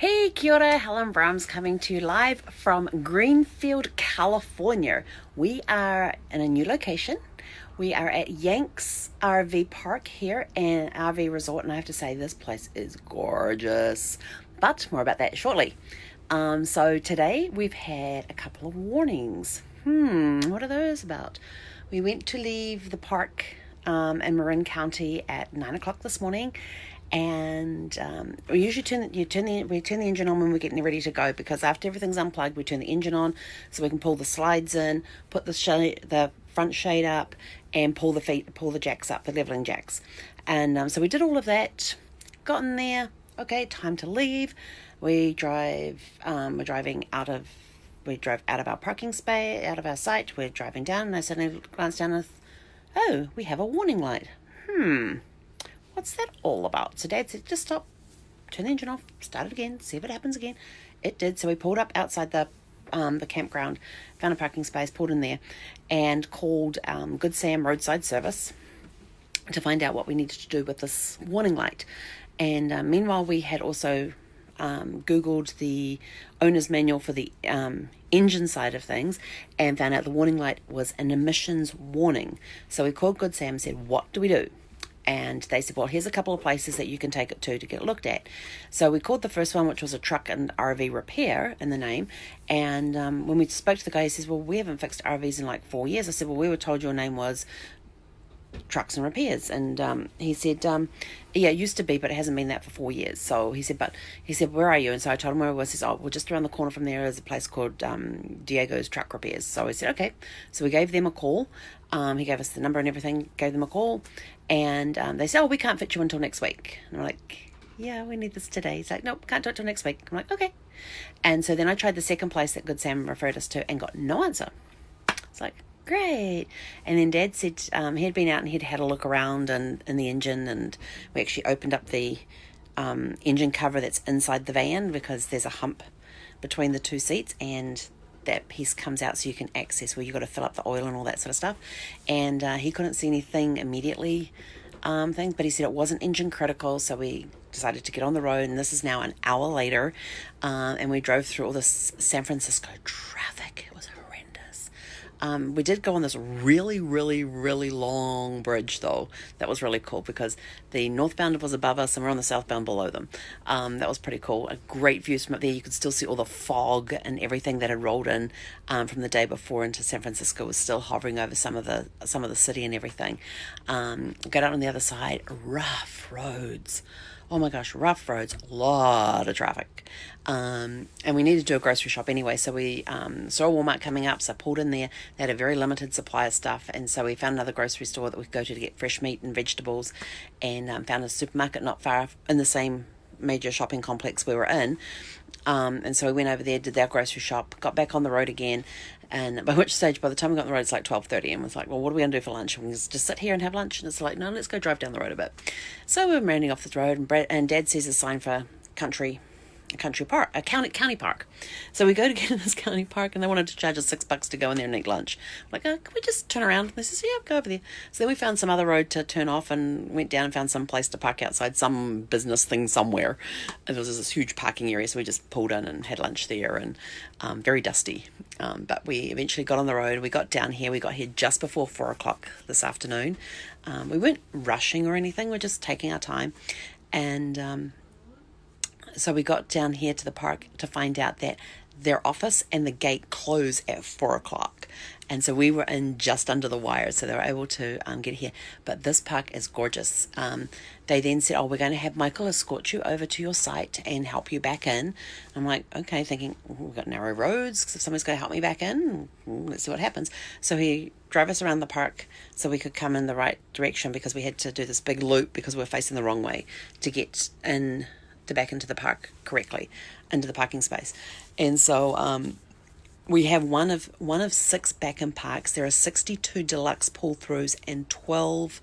Hey, kia ora, Helen Brahms coming to you live from Greenfield, California. We are in a new location. We are at Yanks RV Park here and RV Resort, and I have to say this place is gorgeous, but more about that shortly. So today we've had a couple of warnings. What are those about? We went to leave the park in Marin County at 9 o'clock this morning, and we usually turn the engine on when we're getting ready to go, because after everything's unplugged we turn the engine on so we can pull the slides in, put the front shade up, and pull the jacks up, the leveling jacks. And so we did all of that, got in there. Okay, time to leave. We drove out of our parking space, out of our site. We're driving down, and I suddenly glanced down and, oh, we have a warning light. What's that all about? So Dad said, just stop, turn the engine off, start it again, see if it happens again. It did. So we pulled up outside the campground, found a parking space, pulled in there, and called Good Sam Roadside Service to find out what we needed to do with this warning light. And meanwhile, we had also Googled the owner's manual for the engine side of things and found out the warning light was an emissions warning. So we called Good Sam and said, what do we do? And they said, well, here's a couple of places that you can take it to get it looked at. So we called the first one, which was a truck and RV repair in the name. And when we spoke to the guy, he says, well, we haven't fixed RVs in like 4 years. I said, well, we were told your name was Trucks and Repairs. And he said, yeah, it used to be, but it hasn't been that for 4 years. So he said, where are you? And so I told him where I was. He said, oh, well, just around the corner from there is a place called Diego's Truck Repairs. So I said, okay. So we gave them a call. He gave us the number and everything, gave them a call. And they said, oh, we can't fit you until next week. And I'm like, yeah, we need this today. He's like, nope, can't do it till next week. I'm like, okay. And so then I tried the second place that Good Sam referred us to and got no answer. It's like, great. And then Dad said he had been out and he'd had a look around in the engine, and we actually opened up the engine cover that's inside the van, because there's a hump between the two seats, and that piece comes out so you can access where you got to fill up the oil and all that sort of stuff. And he couldn't see anything immediately, but he said it wasn't engine critical. So we decided to get on the road, and this is now an hour later, and we drove through all this San Francisco traffic. It was horrendous. We did go on this really, really, really long bridge, though. That was really cool, because the northbound was above us and we're on the southbound below them. That was pretty cool. A great views from up there. You could still see all the fog and everything that had rolled in from the day before into San Francisco was still hovering over some of the city and everything. Got out on the other side, rough roads. Oh my gosh, rough roads, a lot of traffic. And we needed to do a grocery shop anyway, so we saw Walmart coming up, so I pulled in there. They had a very limited supply of stuff, and so we found another grocery store that we could go to get fresh meat and vegetables, and found a supermarket not far in the same major shopping complex we were in. And so we went over there, did our grocery shop, got back on the road again, and by which stage, by the time we got on the road, it's like 12:30, and was like, well, what are we going to do for lunch? We can just sit here and have lunch. And it's like, no, let's go drive down the road a bit. So we were rounding off the road, and Dad sees a sign for a county park. So we go to get in this county park, and they wanted to charge us $6 to go in there and eat lunch. I'm like, can we just turn around? And they says, yeah, go over there. So then we found some other road to turn off, and went down and found some place to park outside some business thing somewhere. And there was this huge parking area, so we just pulled in and had lunch there, and very dusty. But we eventually got on the road. We got down here. We got here just before 4 o'clock this afternoon. We weren't rushing or anything. We're just taking our time. And so we got down here to the park to find out that their office and the gate close at 4 o'clock. And so we were in just under the wire, so they were able to get here. But this park is gorgeous. They then said, oh, we're going to have Michael escort you over to your site and help you back in. I'm like, okay, thinking, we've got narrow roads, because if somebody's going to help me back in, let's see what happens. So he drove us around the park so we could come in the right direction, because we had to do this big loop because we were facing the wrong way to get in, to back into the park correctly, into the parking space. And so we have one of 6 back-in parks. There are 62 deluxe pull-throughs and 12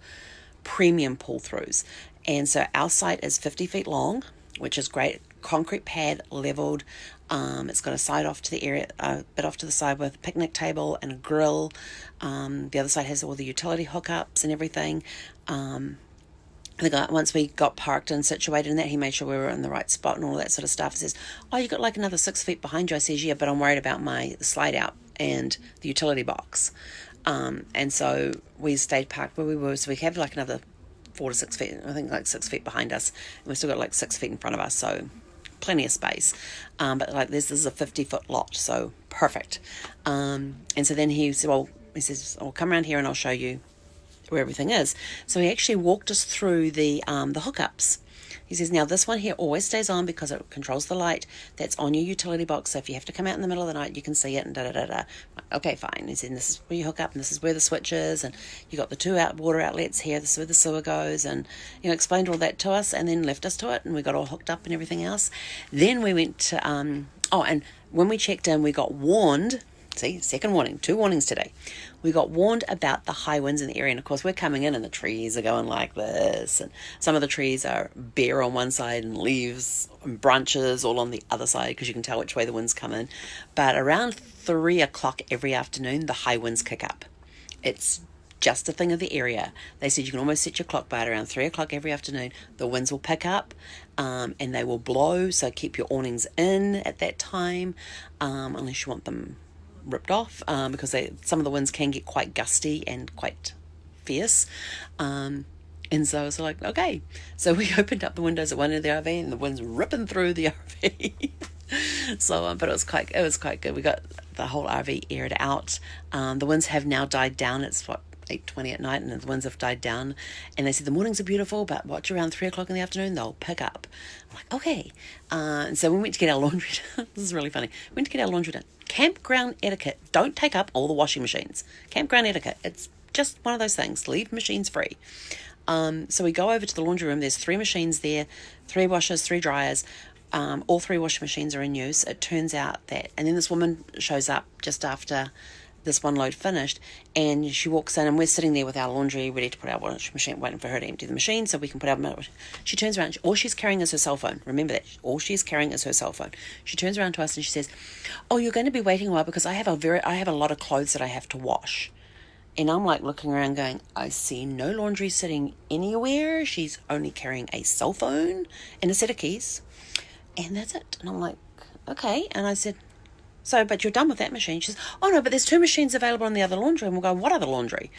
premium pull-throughs. And so our site is 50 feet long, which is great. Concrete pad, leveled. It's got a side off to the area, a bit off to the side with a picnic table and a grill. The other side has all the utility hookups and everything. the guy, once we got parked and situated in that, he made sure we were in the right spot and all that sort of stuff. He says, oh, you got like another 6 feet behind you. I says, yeah, but I'm worried about my slide out and the utility box. And so we stayed parked where we were. So we have like another 4 to 6 feet, I think like 6 feet behind us. And we've still got like 6 feet in front of us. So plenty of space. But like this is a 50-foot lot. So perfect. And so then he says, I'll come around here and I'll show you where everything is. So he actually walked us through the hookups. He says, now this one here always stays on because it controls the light that's on your utility box. So if you have to come out in the middle of the night, you can see it and da-da-da-da. Okay, fine. He said, this is where you hook up and this is where the switch is. And you got the 2 water outlets here. This is where the sewer goes. And, explained all that to us and then left us to it. And we got all hooked up and everything else. Then we went to, and when we checked in, we got warned. See, second warning, 2 warnings today. We got warned about the high winds in the area. And of course, we're coming in and the trees are going like this. And some of the trees are bare on one side and leaves and branches all on the other side because you can tell which way the winds come in. But around 3 o'clock every afternoon, the high winds kick up. It's just a thing of the area. They said you can almost set your clock by around 3 o'clock every afternoon. The winds will pick up and they will blow. So keep your awnings in at that time unless you want them ripped off because some of the winds can get quite gusty and quite fierce. And so I was like, okay. So we opened up the windows at one end of the RV and the wind's ripping through the RV. So, but it was quite good. We got the whole RV aired out. The winds have now died down. It's 8:20 at night and the winds have died down. And they said the mornings are beautiful, but watch around 3 o'clock in the afternoon, they'll pick up. I'm like, okay. And so we went to get our laundry done. This is really funny. We went to get our laundry done. Campground etiquette. Don't take up all the washing machines. Campground etiquette. It's just one of those things. Leave machines free. So we go over to the laundry room. There's 3 machines there, 3 washers, 3 dryers. All 3 washing machines are in use. It turns out that, and then this woman shows up just after this one load finished, and she walks in, and we're sitting there with our laundry ready to put our washing machine, waiting for her to empty the machine so we can put our. She turns around. All she's carrying is her cell phone. Remember that. All she's carrying is her cell phone. She turns around to us and she says, "Oh, you're going to be waiting a while because I have a lot of clothes that I have to wash." And I'm like looking around going, I see no laundry sitting anywhere. She's only carrying a cell phone and a set of keys. And that's it. And I'm like, okay. And I said, so, but you're done with that machine. She says, oh no, but there's 2 machines available in the other laundry. And we'll go, what other laundry?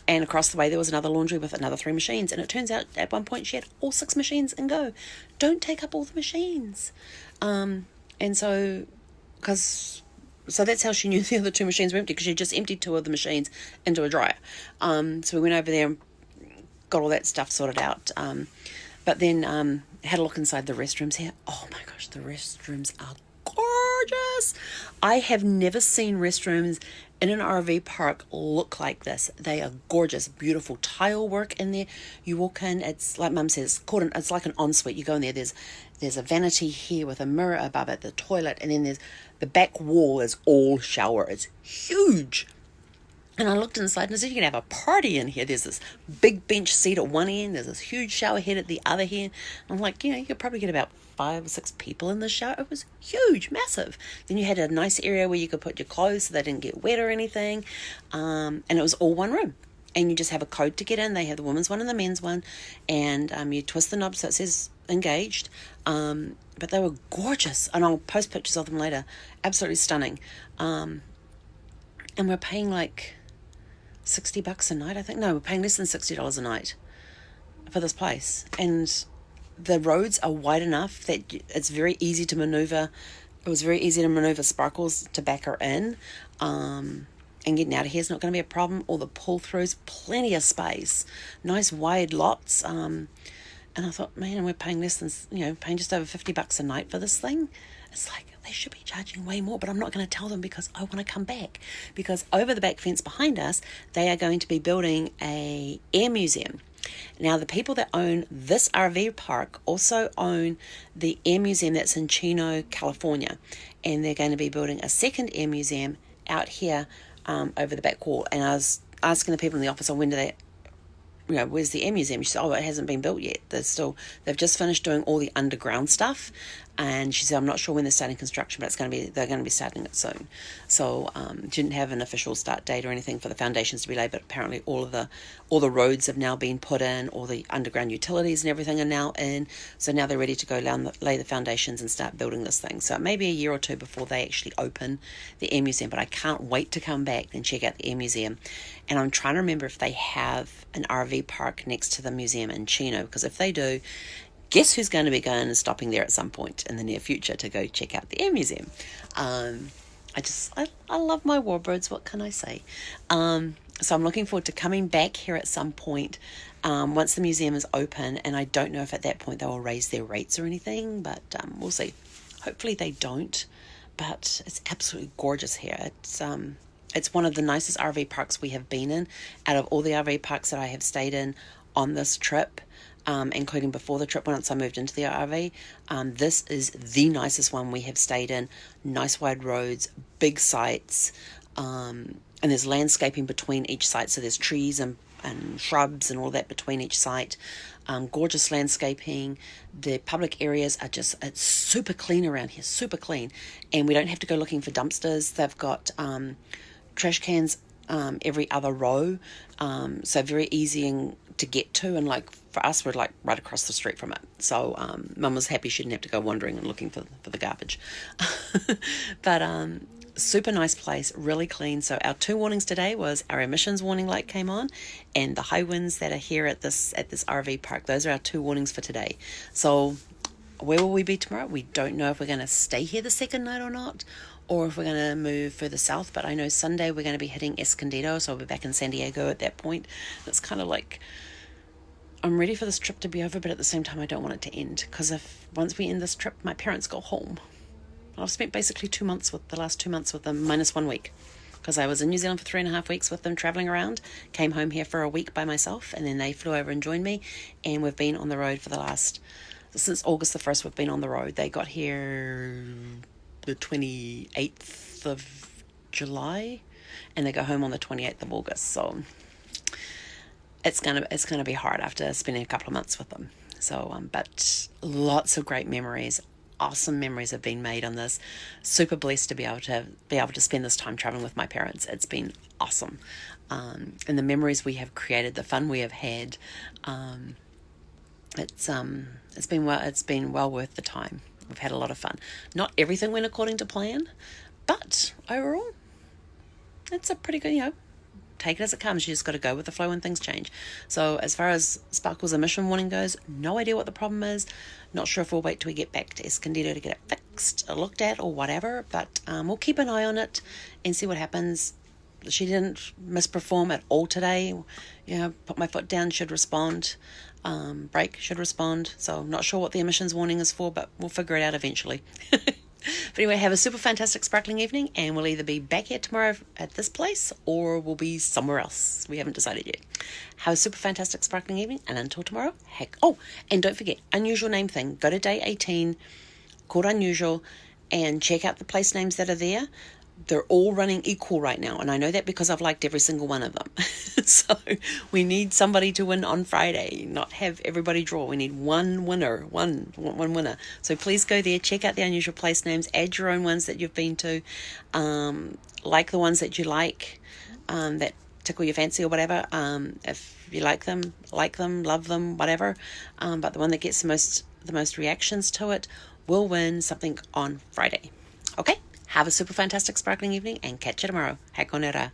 And across the way, there was another laundry with another 3 machines. And it turns out at one point she had all 6 machines and go, don't take up all the machines. And so, so that's how she knew the other 2 machines were empty, because she just emptied 2 of the machines into a dryer. So we went over there and got all that stuff sorted out. But then had a look inside the restrooms here. Oh my gosh, the restrooms are gorgeous. I have never seen restrooms in an RV park look like this. They are gorgeous, beautiful tile work in there. You walk in, it's like Mum says, it's like an ensuite. You go in there, there's a vanity here with a mirror above it, the toilet, and then there's the back wall is all shower. It's huge. And I looked inside and I said, you can have a party in here. There's this big bench seat at one end. There's this huge shower head at the other end. I'm like, you could probably get about 5 or 6 people in the shower. It was huge, massive. Then you had a nice area where you could put your clothes so they didn't get wet or anything. And it was all one room. And you just have a code to get in. They have the women's one and the men's one. And you twist the knob so it says engaged. But they were gorgeous. And I'll post pictures of them later. Absolutely stunning. And we're paying like $60 a night, I think. No, we're paying less than $60 a night for this place. And the roads are wide enough that it's very easy to maneuver. It was very easy to maneuver Sparkles to back her in. And getting out of here is not going to be a problem. All the pull-throughs, plenty of space. Nice wide lots. And I thought, man, we're paying less than, paying just over $50 a night for this thing. It's like, they should be charging way more, but I'm not going to tell them because I want to come back. Because over the back fence behind us, they are going to be building a air museum. Now, the people that own this RV park also own the air museum that's in Chino, California. And they're going to be building a second air museum out here over the back wall. And I was asking the people in the office, when do they where's the air museum? She said, oh, it hasn't been built yet. They've just finished doing all the underground stuff. And she said, I'm not sure when they're starting construction, but they're going to be starting it soon. So she didn't have an official start date or anything for the foundations to be laid, but apparently all the roads have now been put in, all the underground utilities and everything are now in. So now they're ready to go lay the foundations and start building this thing. So it may be a year or two before they actually open the air museum, but I can't wait to come back and check out the air museum. And I'm trying to remember if they have an RV park next to the museum in Chino, because if they do, guess who's going to be going and stopping there at some point in the near future to go check out the air museum. I love my warbirds, what can I say? So I'm looking forward to coming back here at some point once the museum is open, and I don't know if at that point they will raise their rates or anything, but we'll see. Hopefully they don't, but it's absolutely gorgeous here. It's one of the nicest RV parks we have been in out of all the RV parks that I have stayed in on this trip. Including before the trip once I moved into the RV. This is the nicest one we have stayed in. Nice wide roads, big sites, and there's landscaping between each site, so there's trees and shrubs and all that between each site. Gorgeous landscaping. The public areas are it's super clean around here, super clean, and we don't have to go looking for dumpsters. They've got trash cans every other row, so very easy to get to, and like for us, we're like right across the street from it, so Mum was happy she didn't have to go wandering and looking for the garbage. But super nice place, really clean. So our 2 warnings today was our emissions warning light came on, and the high winds that are here at this RV park. Those are our 2 warnings for today. So where will we be tomorrow? We don't know if we're going to stay here the second night or not, or if we're going to move further south. But I know Sunday we're going to be hitting Escondido, so I'll be back in San Diego at that point. It's kind of like, I'm ready for this trip to be over, but at the same time I don't want it to end, because if once we end this trip, my parents go home. I've spent basically the last 2 months with them, minus 1 week, because I was in New Zealand for 3.5 weeks with them traveling around, came home here for a week by myself, and then they flew over and joined me, and we've been on the road since August the 1st, we've been on the road. They got here the 28th of July, and they go home on the 28th of August, so it's gonna be hard after spending a couple of months with them. So, but lots of great memories, awesome memories have been made on this. Super blessed to be able to spend this time traveling with my parents. It's been awesome, and the memories we have created, the fun we have had, it's been well worth the time. We've had a lot of fun. Not everything went according to plan, but overall, it's a pretty good, take it as it comes. You just got to go with the flow when things change. So as far as Sparkle's emission warning goes, no idea what the problem is. Not sure if we'll wait till we get back to Escondido to get it fixed or looked at or whatever, but we'll keep an eye on it and see what happens. She didn't misperform at all today. Put my foot down, should respond. Brake should respond. So I'm not sure what the emissions warning is for, but we'll figure it out eventually. But anyway, have a super fantastic sparkling evening, and we'll either be back here tomorrow at this place or we'll be somewhere else. We haven't decided yet. Have a super fantastic sparkling evening, and until tomorrow, and don't forget, unusual name thing. Go to day 18, called Unusual, and check out the place names that are there. They're all running equal right now, and I know that because I've liked every single one of them. So we need somebody to win on Friday, not have everybody draw. We need one winner, one winner. So please go there, check out the unusual place names, add your own ones that you've been to, like the ones that you like, that tickle your fancy or whatever. If you like them, love them, whatever. But the one that gets the most reactions to it will win something on Friday. Okay? Have a super fantastic sparkling evening, and catch you tomorrow. Hakonera.